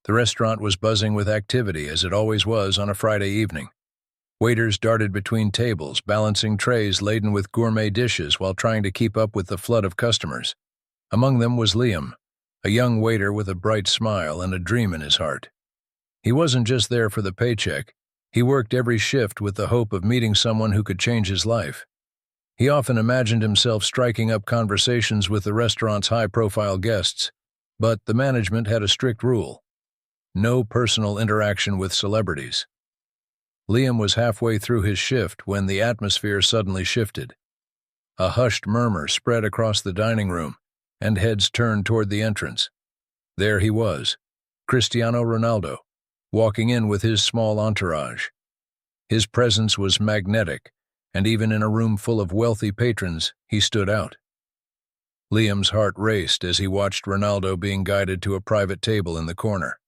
The restaurant was buzzing with activity, as it always was on a Friday evening. Waiters darted between tables, balancing trays laden with gourmet dishes while trying to keep up with the flood of customers. Among them was Liam, a young waiter with a bright smile and a dream in his heart. He wasn't just there for the paycheck. He worked every shift with the hope of meeting someone who could change his life. He often imagined himself striking up conversations with the restaurant's high-profile guests, but the management had a strict rule: no personal interaction with celebrities. Liam was halfway through his shift when the atmosphere suddenly shifted. A hushed murmur spread across the dining room, and heads turned toward the entrance. There he was, Cristiano Ronaldo, walking in with his small entourage. His presence was magnetic, and even in a room full of wealthy patrons, he stood out. Liam's heart raced as he watched Ronaldo being guided to a private table in the corner.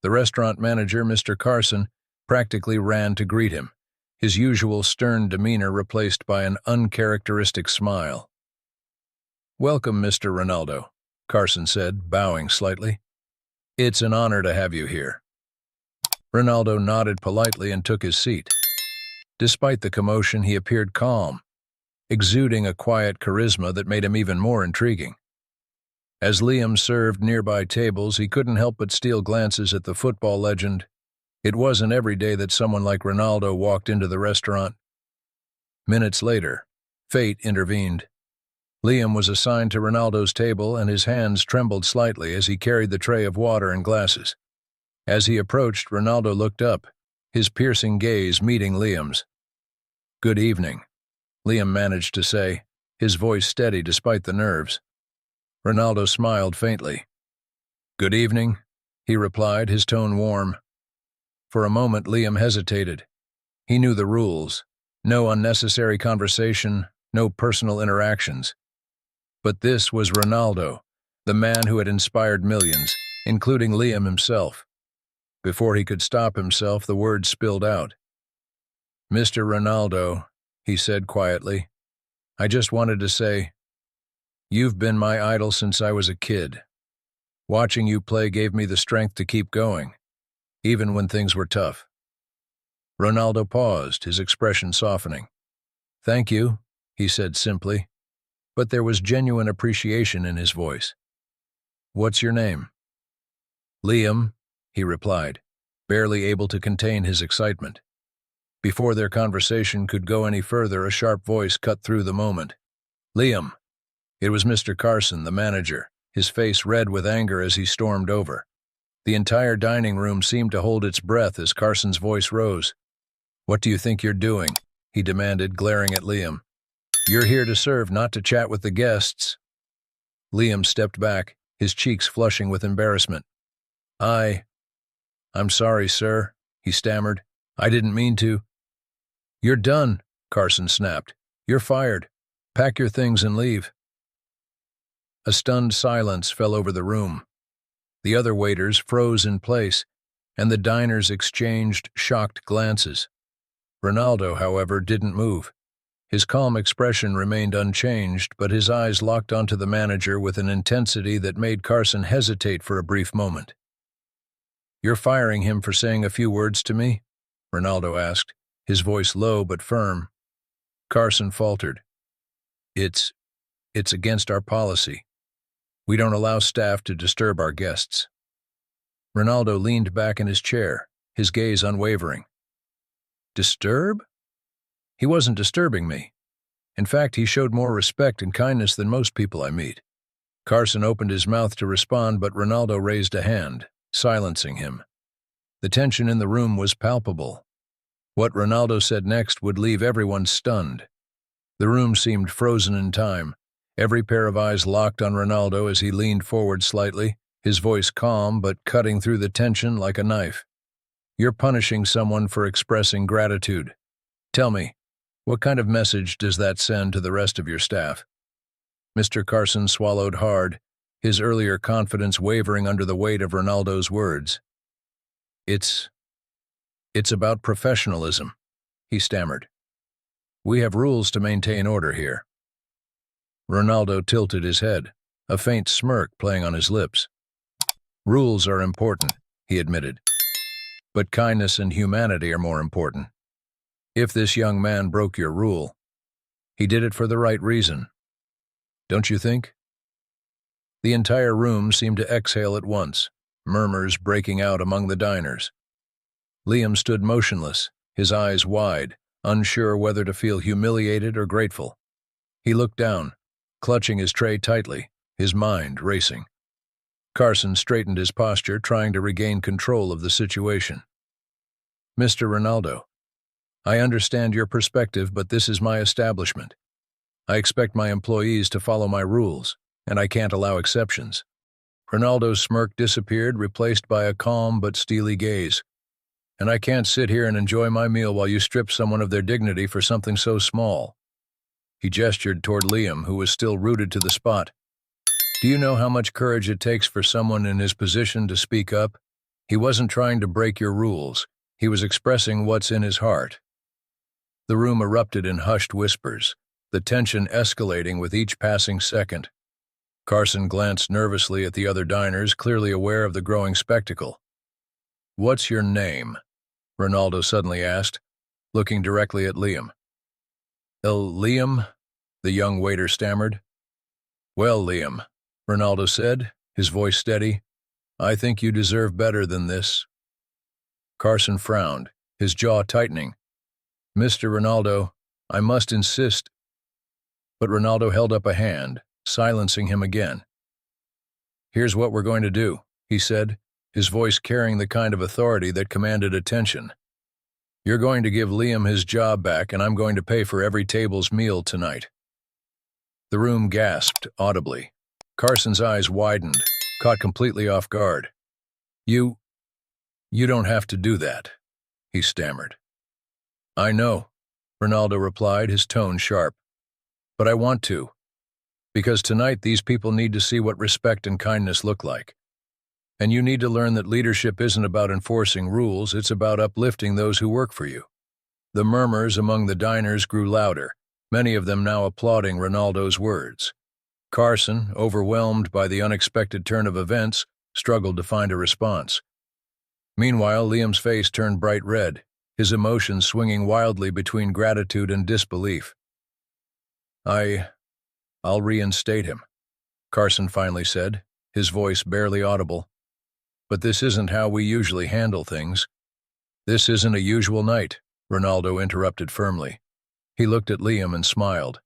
The restaurant manager, Mr. Carson, practically ran to greet him, his usual stern demeanor replaced by an uncharacteristic smile. "Welcome, Mr. Ronaldo," Carson said, bowing slightly. "It's an honor to have you here." Ronaldo nodded politely and took his seat. Despite the commotion, he appeared calm, exuding a quiet charisma that made him even more intriguing. As Liam served nearby tables, he couldn't help but steal glances at the football legend. It wasn't every day that someone like Ronaldo walked into the restaurant. Minutes later, fate intervened. Liam was assigned to Ronaldo's table, and his hands trembled slightly as he carried the tray of water and glasses. As he approached, Ronaldo looked up, his piercing gaze meeting Liam's. "Good evening," Liam managed to say, his voice steady despite the nerves. Ronaldo smiled faintly. "Good evening," he replied, his tone warm. For a moment, Liam hesitated. He knew the rules: no unnecessary conversation, no personal interactions. But this was Ronaldo, the man who had inspired millions, including Liam himself. Before he could stop himself, the words spilled out. "Mr. Ronaldo," he said quietly, "I just wanted to say, you've been my idol since I was a kid. Watching you play gave me the strength to keep going, even when things were tough." Ronaldo paused, his expression softening. "Thank you," he said simply, but there was genuine appreciation in his voice. "What's your name?" "Liam," he replied, barely able to contain his excitement. Before their conversation could go any further, a sharp voice cut through the moment. "Liam!" It was Mr. Carson, the manager, his face red with anger as he stormed over. The entire dining room seemed to hold its breath as Carson's voice rose. "What do you think you're doing?" he demanded, glaring at Liam. "You're here to serve, not to chat with the guests." Liam stepped back, his cheeks flushing with embarrassment. I'm sorry, sir," he stammered. "I didn't mean to." "You're done," Carson snapped. "You're fired. Pack your things and leave." A stunned silence fell over the room. The other waiters froze in place, and the diners exchanged shocked glances. Ronaldo, however, didn't move. His calm expression remained unchanged, but his eyes locked onto the manager with an intensity that made Carson hesitate for a brief moment. "You're firing him for saying a few words to me?" Ronaldo asked, his voice low but firm. Carson faltered. It's against our policy. We don't allow staff to disturb our guests." Ronaldo leaned back in his chair, his gaze unwavering. "Disturb?" "He wasn't disturbing me. In fact, he showed more respect and kindness than most people I meet." Carson opened his mouth to respond, but Ronaldo raised a hand, silencing him. The tension in the room was palpable. What Ronaldo said next would leave everyone stunned. The room seemed frozen in time, every pair of eyes locked on Ronaldo as he leaned forward slightly, his voice calm but cutting through the tension like a knife. "You're punishing someone for expressing gratitude. Tell me, what kind of message does that send to the rest of your staff?" Mr. Carson swallowed hard, his earlier confidence wavering under the weight of Ronaldo's words. It's about professionalism," he stammered. "We have rules to maintain order here." Ronaldo tilted his head, a faint smirk playing on his lips. "Rules are important," he admitted. But kindness and humanity are more important. If this young man broke your rule, he did it for the right reason. Don't you think? The entire room seemed to exhale at once, murmurs breaking out among the diners. Liam stood motionless, his eyes wide, unsure whether to feel humiliated or grateful. He looked down, clutching his tray tightly, his mind racing. Carson straightened his posture, trying to regain control of the situation. Mr. Ronaldo, I understand your perspective, but this is my establishment. I expect my employees to follow my rules, and I can't allow exceptions. Ronaldo's smirk disappeared, replaced by a calm but steely gaze. And I can't sit here and enjoy my meal while you strip someone of their dignity for something so small. He gestured toward Liam, who was still rooted to the spot. Do you know how much courage it takes for someone in his position to speak up? He wasn't trying to break your rules. He was expressing what's in his heart. The room erupted in hushed whispers, the tension escalating with each passing second. Carson glanced nervously at the other diners, clearly aware of the growing spectacle. What's your name? Ronaldo suddenly asked, looking directly at Liam. Liam? The young waiter stammered. Well, Liam, Ronaldo said, his voice steady, I think you deserve better than this. Carson frowned, his jaw tightening. Mr. Ronaldo, I must insist. But Ronaldo held up a hand, silencing him again. Here's what we're going to do, he said, his voice carrying the kind of authority that commanded attention. You're going to give Liam his job back, and I'm going to pay for every table's meal tonight. The room gasped audibly. Carson's eyes widened, caught completely off guard. You don't have to do that, he stammered. I know, Ronaldo replied, his tone sharp. But I want to. Because tonight these people need to see what respect and kindness look like. And you need to learn that leadership isn't about enforcing rules, it's about uplifting those who work for you. The murmurs among the diners grew louder, many of them now applauding Ronaldo's words. Carson, overwhelmed by the unexpected turn of events, struggled to find a response. Meanwhile, Liam's face turned bright red, his emotions swinging wildly between gratitude and disbelief. I'll reinstate him, Carson finally said, his voice barely audible. But this isn't how we usually handle things. This isn't a usual night, Ronaldo interrupted firmly. He looked at Liam and smiled.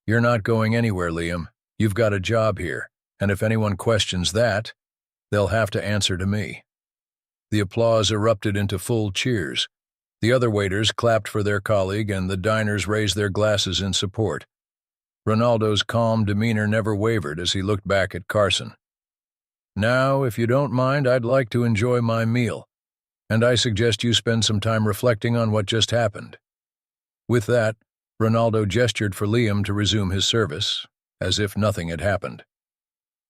You're not going anywhere, Liam. You've got a job here, and if anyone questions that, they'll have to answer to me. The applause erupted into full cheers. The other waiters clapped for their colleague, and the diners raised their glasses in support. Ronaldo's calm demeanor never wavered as he looked back at Carson. Now, if you don't mind, I'd like to enjoy my meal, and I suggest you spend some time reflecting on what just happened. With that, Ronaldo gestured for Liam to resume his service, as if nothing had happened.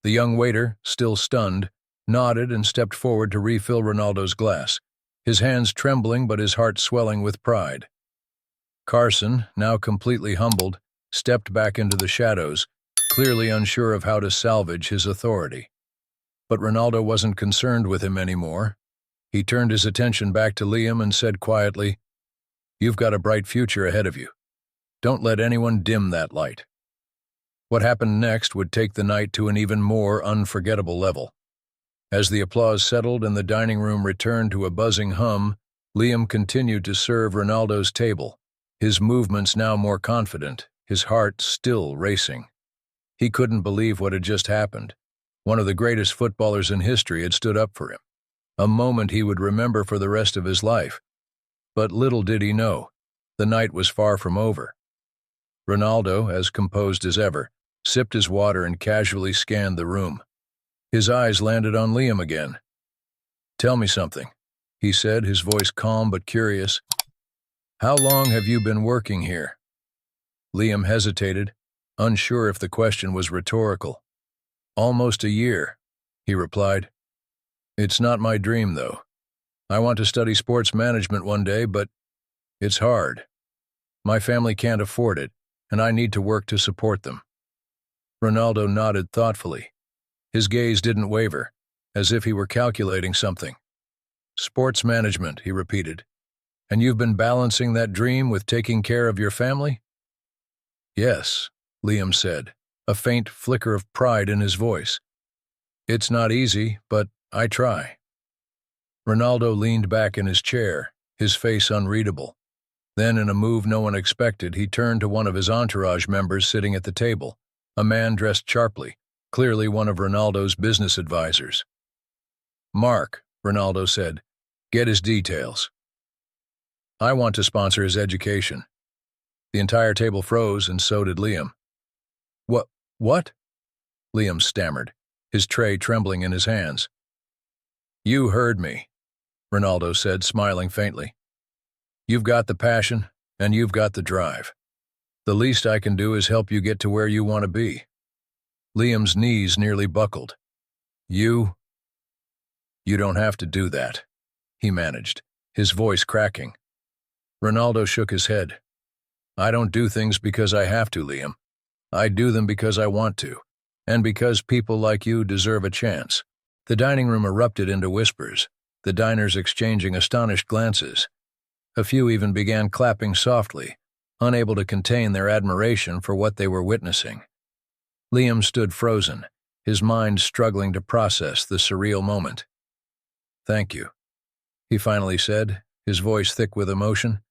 The young waiter, still stunned, nodded and stepped forward to refill Ronaldo's glass, his hands trembling but his heart swelling with pride. Carson, now completely humbled, stepped back into the shadows, clearly unsure of how to salvage his authority. But Ronaldo wasn't concerned with him anymore. He turned his attention back to Liam and said quietly, You've got a bright future ahead of you. Don't let anyone dim that light. What happened next would take the night to an even more unforgettable level. As the applause settled and the dining room returned to a buzzing hum, Liam continued to serve Ronaldo's table, his movements now more confident, his heart still racing. He couldn't believe what had just happened. One of the greatest footballers in history had stood up for him, a moment he would remember for the rest of his life. But little did he know, the night was far from over. Ronaldo, as composed as ever, sipped his water and casually scanned the room. His eyes landed on Liam again. Tell me something, he said, his voice calm but curious. How long have you been working here? Liam hesitated, unsure if the question was rhetorical. Almost a year, he replied. It's not my dream, though. I want to study sports management one day, but it's hard. My family can't afford it, and I need to work to support them. Ronaldo nodded thoughtfully. His gaze didn't waver, as if he were calculating something. Sports management, he repeated. And you've been balancing that dream with taking care of your family? Yes, Liam said, a faint flicker of pride in his voice. It's not easy, but I try. Ronaldo leaned back in his chair, his face unreadable. Then, in a move no one expected, he turned to one of his entourage members sitting at the table, a man dressed sharply, clearly one of Ronaldo's business advisors. Mark, Ronaldo said, get his details. I want to sponsor his education. The entire table froze, and so did Liam. What? Liam stammered, his tray trembling in his hands. You heard me, Ronaldo said, smiling faintly. You've got the passion, and you've got the drive. The least I can do is help you get to where you want to be. Liam's knees nearly buckled. You don't have to do that, he managed, his voice cracking. Ronaldo shook his head. I don't do things because I have to, Liam. I do them because I want to, and because people like you deserve a chance. The dining room erupted into whispers, the diners exchanging astonished glances. A few even began clapping softly, unable to contain their admiration for what they were witnessing. Liam stood frozen, his mind struggling to process the surreal moment. Thank you, he finally said, his voice thick with emotion.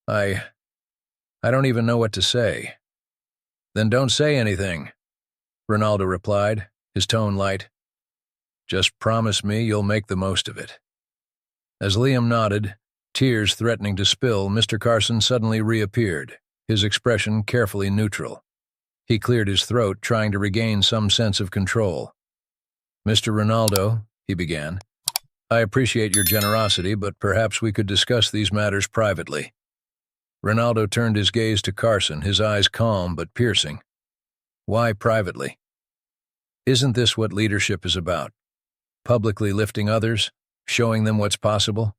I don't even know what to say. Then don't say anything, Ronaldo replied, his tone light. Just promise me you'll make the most of it. As Liam nodded, tears threatening to spill, Mr. Carson suddenly reappeared, his expression carefully neutral. He cleared his throat, trying to regain some sense of control. Mr. Ronaldo, he began, I appreciate your generosity, but perhaps we could discuss these matters privately. Ronaldo turned his gaze to Carson, his eyes calm but piercing. Why privately? Isn't this what leadership is about? Publicly lifting others, showing them what's possible?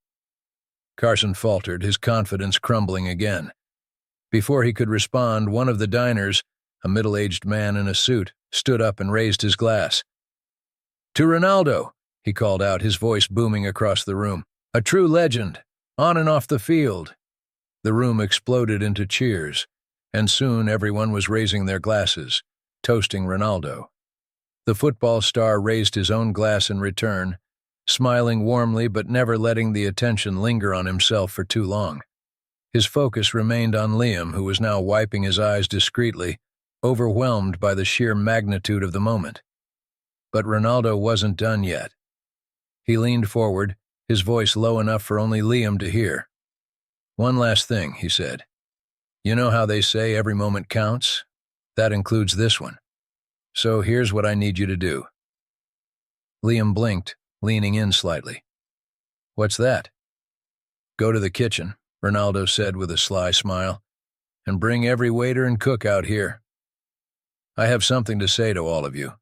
Carson faltered, his confidence crumbling again. Before he could respond, one of the diners, a middle-aged man in a suit, stood up and raised his glass. To Ronaldo, he called out, his voice booming across the room. A true legend, on and off the field. The room exploded into cheers, and soon everyone was raising their glasses, toasting Ronaldo. The football star raised his own glass in return, smiling warmly but never letting the attention linger on himself for too long. His focus remained on Liam, who was now wiping his eyes discreetly, overwhelmed by the sheer magnitude of the moment. But Ronaldo wasn't done yet. He leaned forward, his voice low enough for only Liam to hear. One last thing, he said. You know how they say every moment counts? That includes this one. So here's what I need you to do. Liam blinked, leaning in slightly. What's that? Go to the kitchen, Ronaldo said with a sly smile, and bring every waiter and cook out here. I have something to say to all of you.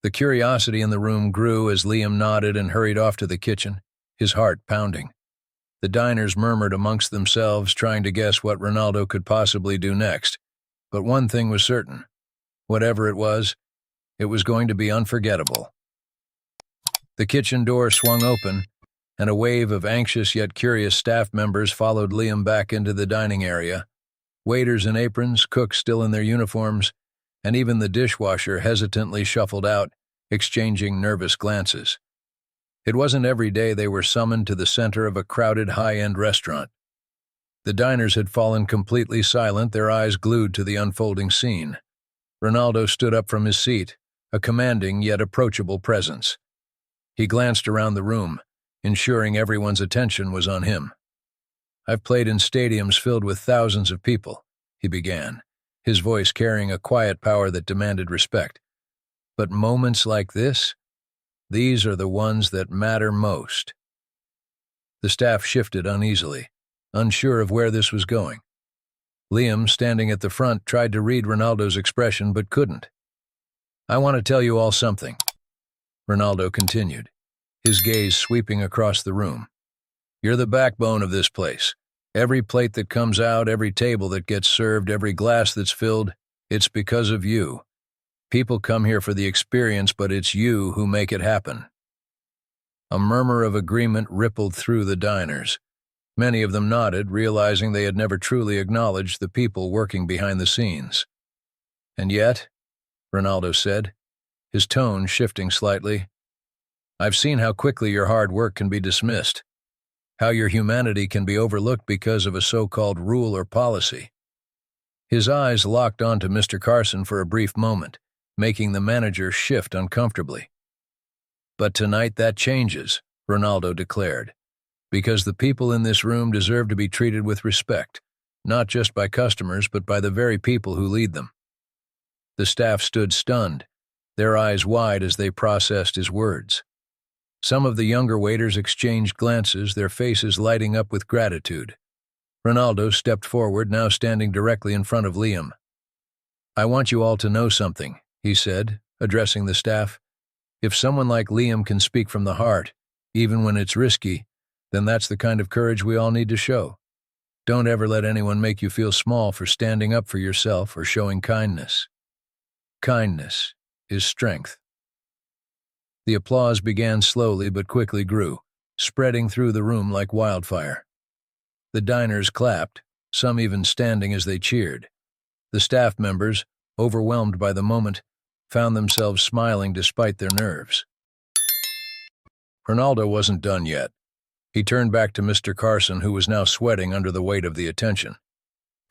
The curiosity in the room grew as Liam nodded and hurried off to the kitchen, his heart pounding. The diners murmured amongst themselves, trying to guess what Ronaldo could possibly do next. But one thing was certain. Whatever it was going to be unforgettable. The kitchen door swung open, and a wave of anxious yet curious staff members followed Liam back into the dining area. Waiters in aprons, cooks still in their uniforms, and even the dishwasher hesitantly shuffled out, exchanging nervous glances. It wasn't every day they were summoned to the center of a crowded high-end restaurant. The diners had fallen completely silent, their eyes glued to the unfolding scene. Ronaldo stood up from his seat, a commanding yet approachable presence. He glanced around the room, ensuring everyone's attention was on him. I've played in stadiums filled with thousands of people, he began, his voice carrying a quiet power that demanded respect. But moments like this, these are the ones that matter most. The staff shifted uneasily, unsure of where this was going. Liam, standing at the front, tried to read Ronaldo's expression but couldn't. I want to tell you all something, Ronaldo continued, his gaze sweeping across the room. You're the backbone of this place. Every plate that comes out, every table that gets served, every glass that's filled, it's because of you. People come here for the experience, but it's you who make it happen. A murmur of agreement rippled through the diners. Many of them nodded, realizing they had never truly acknowledged the people working behind the scenes. "And yet," Ronaldo said, his tone shifting slightly, "I've seen how quickly your hard work can be dismissed, how your humanity can be overlooked because of a so-called rule or policy." His eyes locked onto Mr. Carson for a brief moment, making the manager shift uncomfortably. "But tonight that changes," Ronaldo declared, "because the people in this room deserve to be treated with respect, not just by customers but by the very people who lead them." The staff stood stunned, their eyes wide as they processed his words. Some of the younger waiters exchanged glances, their faces lighting up with gratitude. Ronaldo stepped forward, now standing directly in front of Liam. "I want you all to know something," he said, addressing the staff. "If someone like Liam can speak from the heart, even when it's risky, then that's the kind of courage we all need to show. Don't ever let anyone make you feel small for standing up for yourself or showing kindness. Kindness is strength." The applause began slowly but quickly grew, spreading through the room like wildfire. The diners clapped, some even standing as they cheered. The staff members, overwhelmed by the moment, found themselves smiling despite their nerves. Ronaldo wasn't done yet. He turned back to Mr. Carson, who was now sweating under the weight of the attention.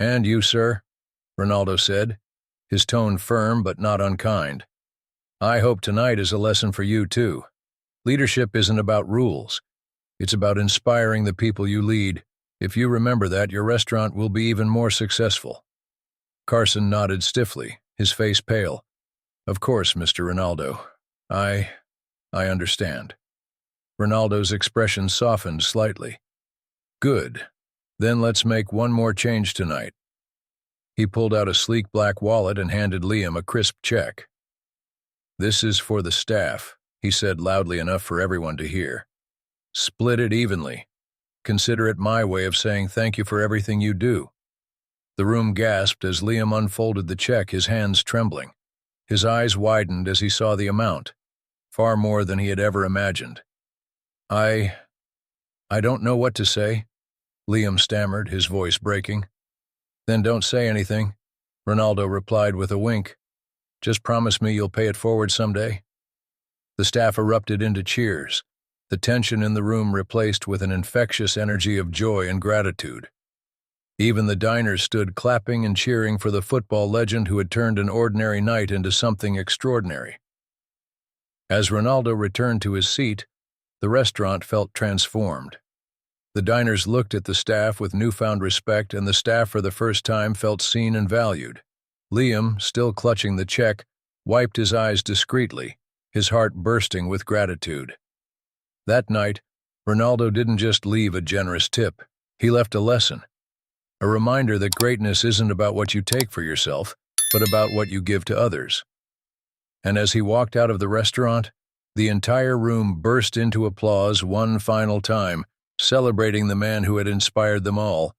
"And you, sir," Ronaldo said, his tone firm but not unkind. "I hope tonight is a lesson for you, too. Leadership isn't about rules. It's about inspiring the people you lead. If you remember that, your restaurant will be even more successful." Carson nodded stiffly, his face pale. "Of course, Mr. Ronaldo. I understand." Ronaldo's expression softened slightly. "Good. Then let's make one more change tonight." He pulled out a sleek black wallet and handed Liam a crisp check. "This is for the staff," he said loudly enough for everyone to hear. "Split it evenly. Consider it my way of saying thank you for everything you do." The room gasped as Liam unfolded the check, his hands trembling. His eyes widened as he saw the amount, far more than he had ever imagined. I don't know what to say," Liam stammered, his voice breaking. "Then don't say anything," Ronaldo replied with a wink. "Just promise me you'll pay it forward someday." The staff erupted into cheers, the tension in the room replaced with an infectious energy of joy and gratitude. Even the diners stood clapping and cheering for the football legend who had turned an ordinary night into something extraordinary. As Ronaldo returned to his seat, the restaurant felt transformed. The diners looked at the staff with newfound respect, and the staff for the first time felt seen and valued. Liam, still clutching the check, wiped his eyes discreetly, his heart bursting with gratitude. That night, Ronaldo didn't just leave a generous tip. He left a lesson, a reminder that greatness isn't about what you take for yourself, but about what you give to others. And as he walked out of the restaurant, the entire room burst into applause one final time, celebrating the man who had inspired them all,